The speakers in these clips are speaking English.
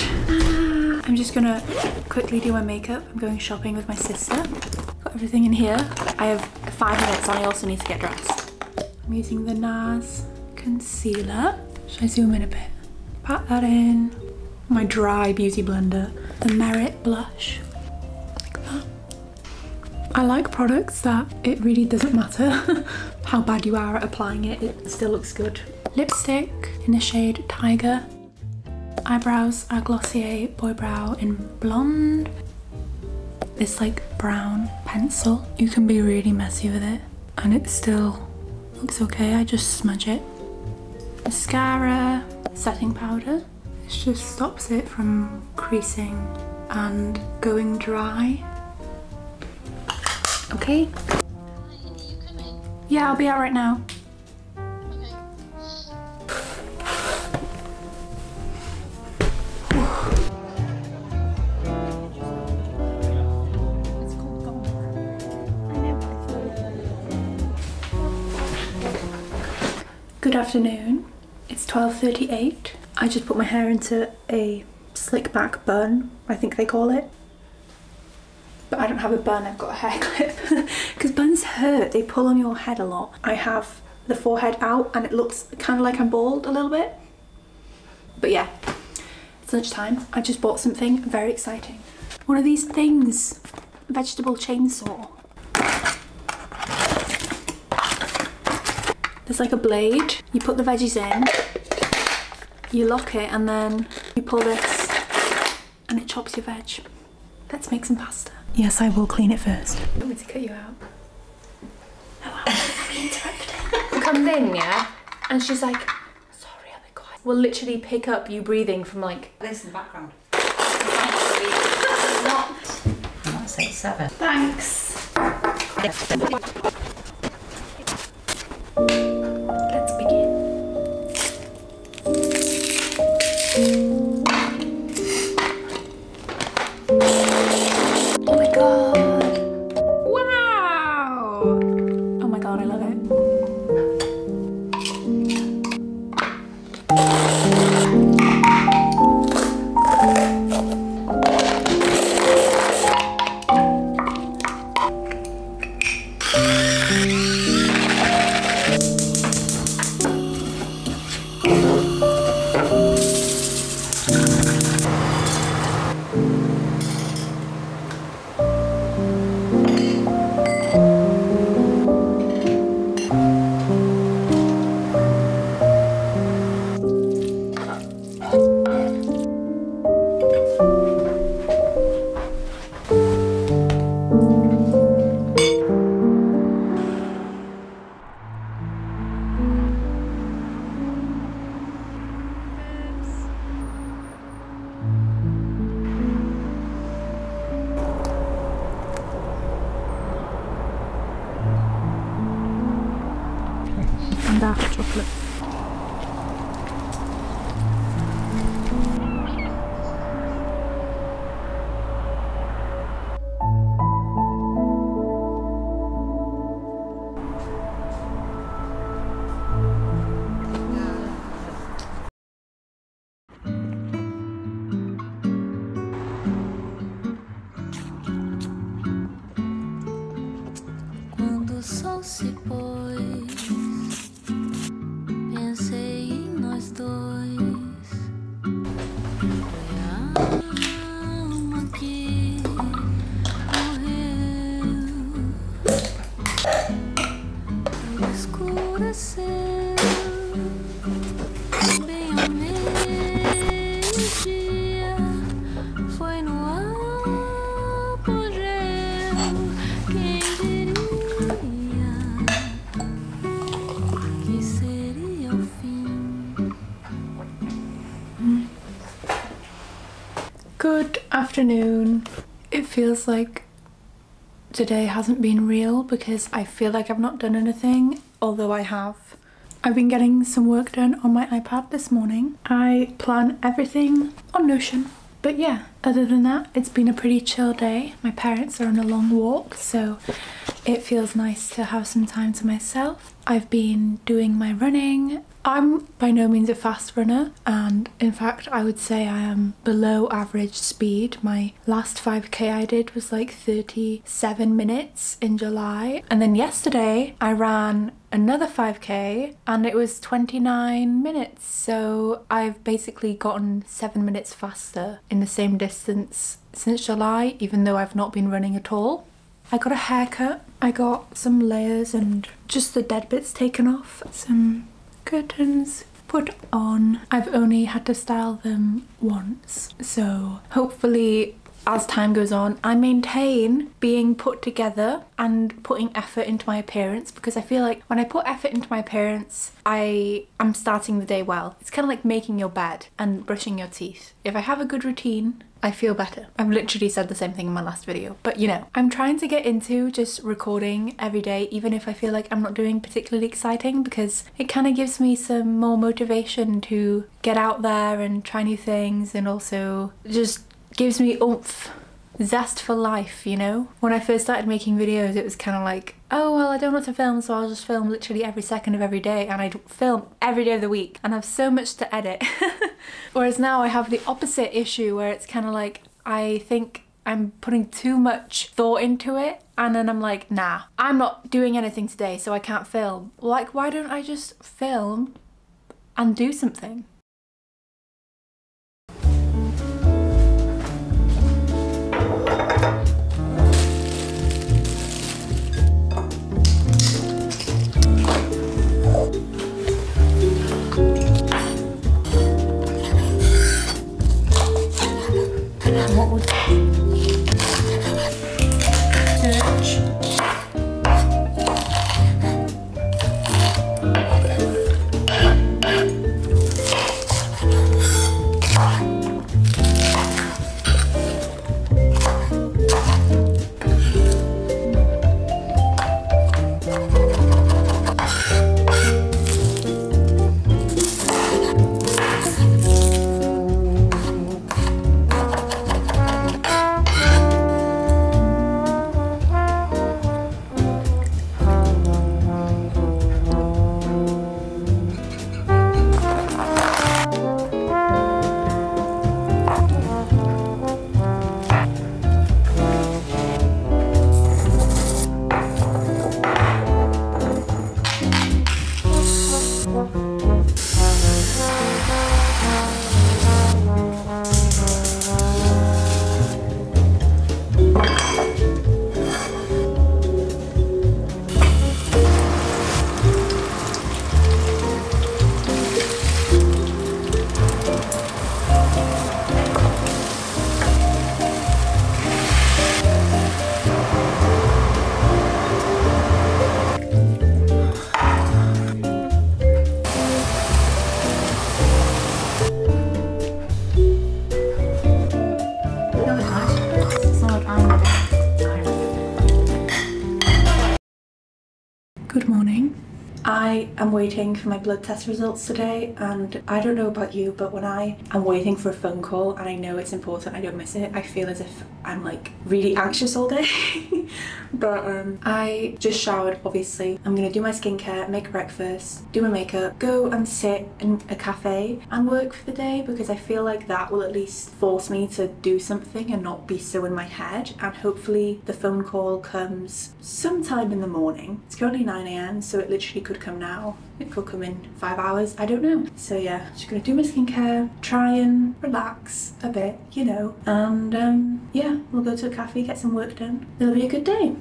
it. I'm just gonna quickly do my makeup. I'm going shopping with my sister. Got everything in here. I have 5 minutes and I also need to get dressed. I'm using the NARS concealer. Should I zoom in a bit? Pat that in. My dry beauty blender. The Merit blush. Like that. I like products that it really doesn't matter how bad you are at applying it, it still looks good. Lipstick in the shade Tiger. Eyebrows are Glossier Boy Brow in Blonde. This like brown pencil. You can be really messy with it and it still looks okay. I just smudge it. Mascara, setting powder. It just stops it from creasing and going dry. Okay. Are you coming? Yeah, I'll be out right now. Okay. Good afternoon. It's 12:38. I just put my hair into a slick back bun, I think they call it. But I don't have a bun, I've got a hair clip. Because buns hurt, they pull on your head a lot. I have the forehead out and it looks kind of like I'm bald a little bit. But yeah, it's lunchtime. I just bought something very exciting. One of these things, vegetable chainsaw. There's like a blade, you put the veggies in, you lock it and then you pull this and it chops your veg. Let's make some pasta. Yes, I will clean it first. I want me to cut you out. Oh, I'm interrupting. Comes in, yeah? And she's like, sorry, I'll be quiet. We'll literally pick up you breathing from like... This in the background. I want to say 7. Thanks. Let's begin. Oh my god! Wow! Oh my god, I love it. And dark chocolate. Quando o sol se pôs, pensei em nós dois. Foi a alma que morreu. O escureceu bem ao meio-dia. Foi no apogeu. Quem diria que seria o fim? Good afternoon. It feels like today hasn't been real because I feel like I've not done anything, although I have. I've been getting some work done on my iPad this morning. I plan everything on Notion. But yeah, other than that, it's been a pretty chill day. My parents are on a long walk, so it feels nice to have some time to myself. I've been doing my running. I'm by no means a fast runner, and in fact I would say I am below average speed. My last 5k I did was like 37 minutes in July, and then yesterday I ran another 5k and it was 29 minutes, so I've basically gotten 7 minutes faster in the same distance since July, even though I've not been running at all. I got a haircut, I got some layers and just the dead bits taken off, some curtains put on. I've only had to style them once, so hopefully as time goes on I maintain being put together and putting effort into my appearance, because I feel like when I put effort into my appearance I'm starting the day well. It's kind of like making your bed and brushing your teeth. If I have a good routine, I feel better. I've literally said the same thing in my last video, but you know, I'm trying to get into just recording every day, even if I feel like I'm not doing particularly exciting, because it kind of gives me some more motivation to get out there and try new things, and also just gives me oomph, zest for life, you know? When I first started making videos, it was kind of like, oh well, I don't know what to film, so I'll just film literally every second of every day, and I'd film every day of the week and have so much to edit. Whereas now I have the opposite issue, where it's kind of like I think I'm putting too much thought into it, and then I'm like, nah, I'm not doing anything today, so I can't film. Like, why don't I just film and do something? What would search? Good morning. I am waiting for my blood test results today, and I don't know about you, but when I am waiting for a phone call and I know it's important, I don't miss it. I feel as if I'm like really anxious all day. But I just showered, obviously. I'm gonna do my skincare, make breakfast, do my makeup, go and sit in a cafe and work for the day, because I feel like that will at least force me to do something and not be so in my head. And hopefully the phone call comes sometime in the morning. It's currently 9 AM, so it literally could come now. It could come in 5 hours, I don't know. So yeah, just gonna do my skincare, try and relax a bit, you know, and yeah, we'll go to a cafe, get some work done. It'll be a good day.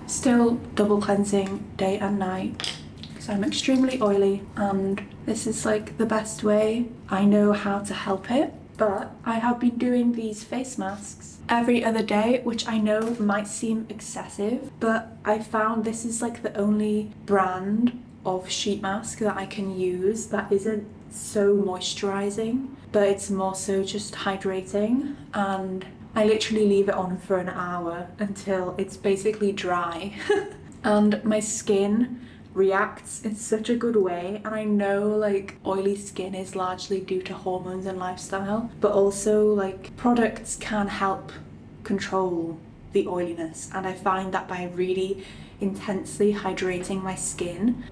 Still double cleansing day and night, because I'm extremely oily, and this is like the best way I know how to help it. But I have been doing these face masks every other day, which I know might seem excessive, but I found this is like the only brand of sheet mask that I can use that isn't so moisturizing, but it's more so just hydrating. And I literally leave it on for an hour until it's basically dry. And my skin reacts in such a good way, and I know like oily skin is largely due to hormones and lifestyle, but also like products can help control the oiliness, and I find that by really intensely hydrating my skin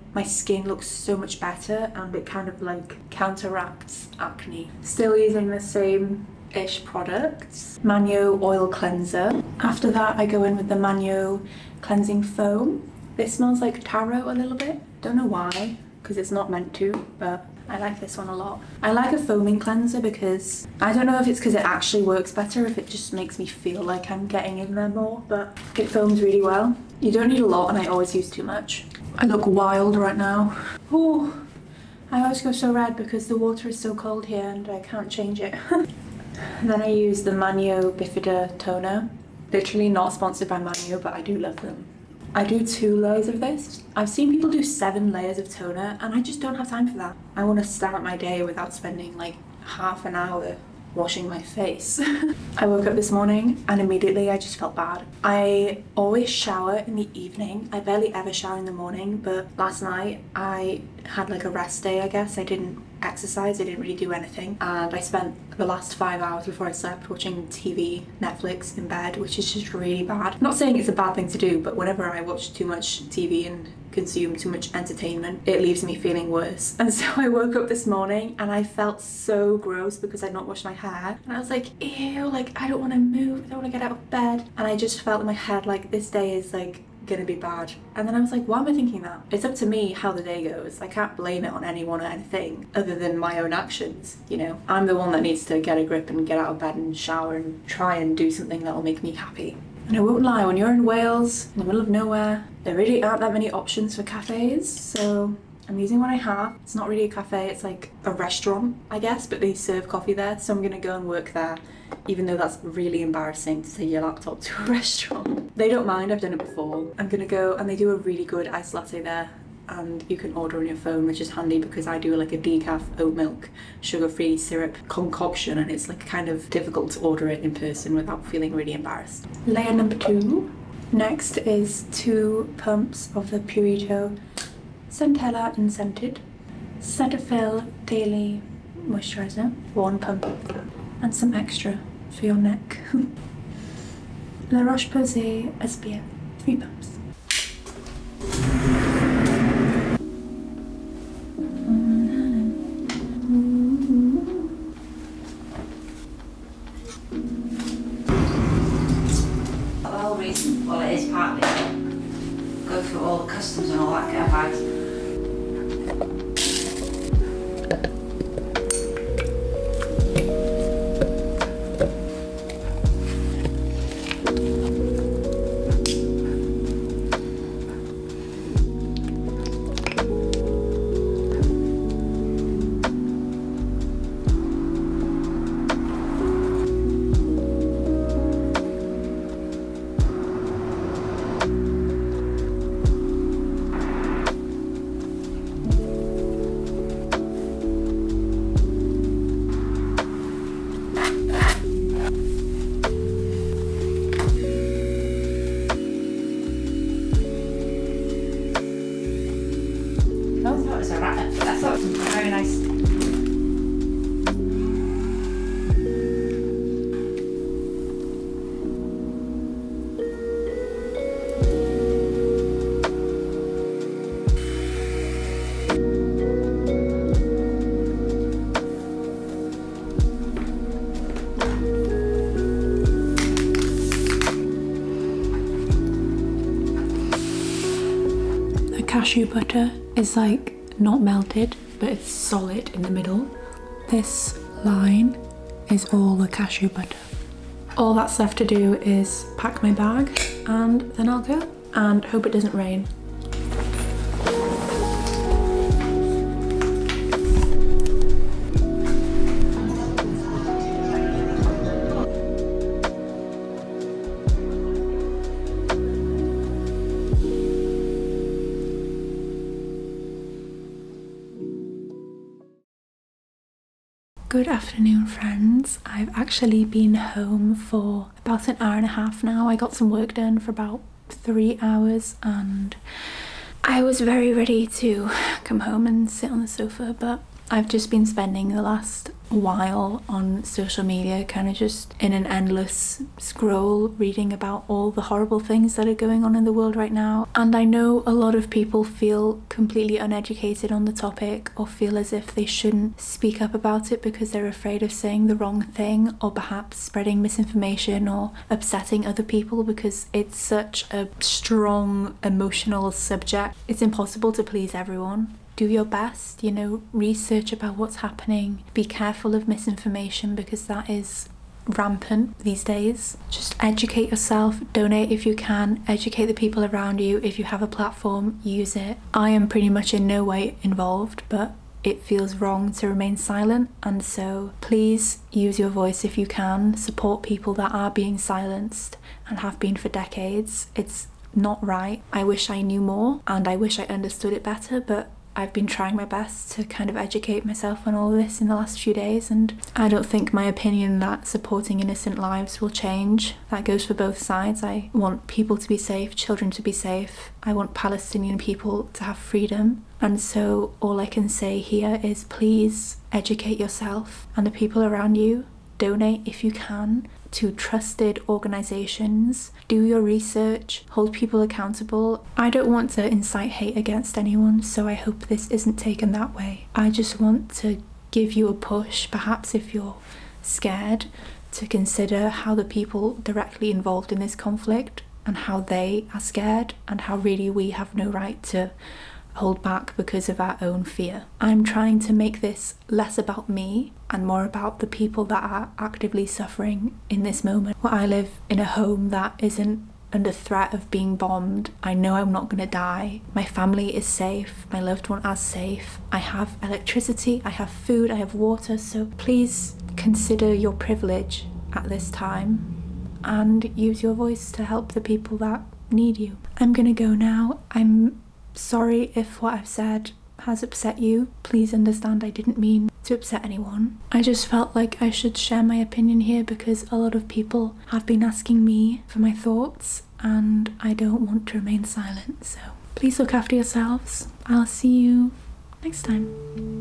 looks so much better, and it kind of like counteracts acne. Still using the same ish products. Manio oil cleanser. After that I go in with the Manio cleansing foam. This smells like taro a little bit. Don't know why, because it's not meant to, but I like this one a lot. I like a foaming cleanser because I don't know if it's because it actually works better, if it just makes me feel like I'm getting in there more, but it foams really well. You don't need a lot, and I always use too much. I look wild right now. Oh, I always go so red because the water is so cold here and I can't change it. Then I use the Manio Bifida toner. Literally not sponsored by Manio, but I do love them. I do 2 layers of this. I've seen people do 7 layers of toner, and I just don't have time for that. I want to start my day without spending like half an hour washing my face. I woke up this morning and immediately I just felt bad. I always shower in the evening. I barely ever shower in the morning, but last night I had like a rest day, I guess. I didn't exercise, I didn't really do anything, and I spent the last 5 hours before I slept watching TV, Netflix in bed, which is just really bad. I'm not saying it's a bad thing to do, but whenever I watch too much TV and consume too much entertainment, it leaves me feeling worse. And so I woke up this morning and I felt so gross because I'd not washed my hair, and I was like, ew, like I don't want to move, I don't want to get out of bed, and I just felt in my head like this day is like gonna be bad. And then I was like, why am I thinking that? It's up to me how the day goes. I can't blame it on anyone or anything other than my own actions, you know? I'm the one that needs to get a grip and get out of bed and shower and try and do something that'll make me happy. And I won't lie, when you're in Wales, in the middle of nowhere, there really aren't that many options for cafes, so I'm using what I have. It's not really a cafe, it's like a restaurant, I guess, but they serve coffee there, so I'm gonna go and work there, even though that's really embarrassing to take your laptop to a restaurant. They don't mind, I've done it before. I'm gonna go, and they do a really good iced latte there, and you can order on your phone, which is handy because I do like a decaf oat milk sugar-free syrup concoction, and it's like kind of difficult to order it in person without feeling really embarrassed. Layer number 2. Next is 2 pumps of the Purito Centella Unscented Cetaphil Daily Moisturizer, 1 pump of that, and some extra for your neck. La Roche-Posay SPF, 3 pumps. The whole reason, well, it is partly go through all the customs and all that, get a bag. I thought it was very nice. The cashew butter is like not melted, but it's solid in the middle. This line is all the cashew butter. All that's left to do is pack my bag, and then I'll go and hope it doesn't rain. Good afternoon, friends. I've actually been home for about an hour and a half now. I got some work done for about 3 hours and I was very ready to come home and sit on the sofa, but I've just been spending the last while on social media, kind of just in an endless scroll, reading about all the horrible things that are going on in the world right now. And I know a lot of people feel completely uneducated on the topic, or feel as if they shouldn't speak up about it because they're afraid of saying the wrong thing, or perhaps spreading misinformation or upsetting other people, because it's such a strong emotional subject. It's impossible to please everyone. Do your best, you know, research about what's happening. Be careful of misinformation because that is rampant these days. Just educate yourself, donate if you can, educate the people around you. If you have a platform, use it. I am pretty much in no way involved, but it feels wrong to remain silent, and so please use your voice if you can. Support people that are being silenced and have been for decades. It's not right. I wish I knew more and I wish I understood it better, but I've been trying my best to kind of educate myself on all of this in the last few days, and I don't think my opinion that supporting innocent lives will change. That goes for both sides. I want people to be safe, children to be safe. I want Palestinian people to have freedom. And so all I can say here is please educate yourself and the people around you. Donate if you can to trusted organisations. Do your research, hold people accountable. I don't want to incite hate against anyone, so I hope this isn't taken that way. I just want to give you a push, perhaps if you're scared, to consider how the people directly involved in this conflict and how they are scared, and how really we have no right to hold back because of our own fear. I'm trying to make this less about me and more about the people that are actively suffering in this moment. Well, I live in a home that isn't under threat of being bombed. I know I'm not gonna die. My family is safe. My loved one is safe. I have electricity, I have food, I have water, so please consider your privilege at this time and use your voice to help the people that need you. I'm gonna go now. I'm sorry if what I've said has upset you. Please understand I didn't mean to upset anyone. I just felt like I should share my opinion here because a lot of people have been asking me for my thoughts and I don't want to remain silent. So please look after yourselves. I'll see you next time.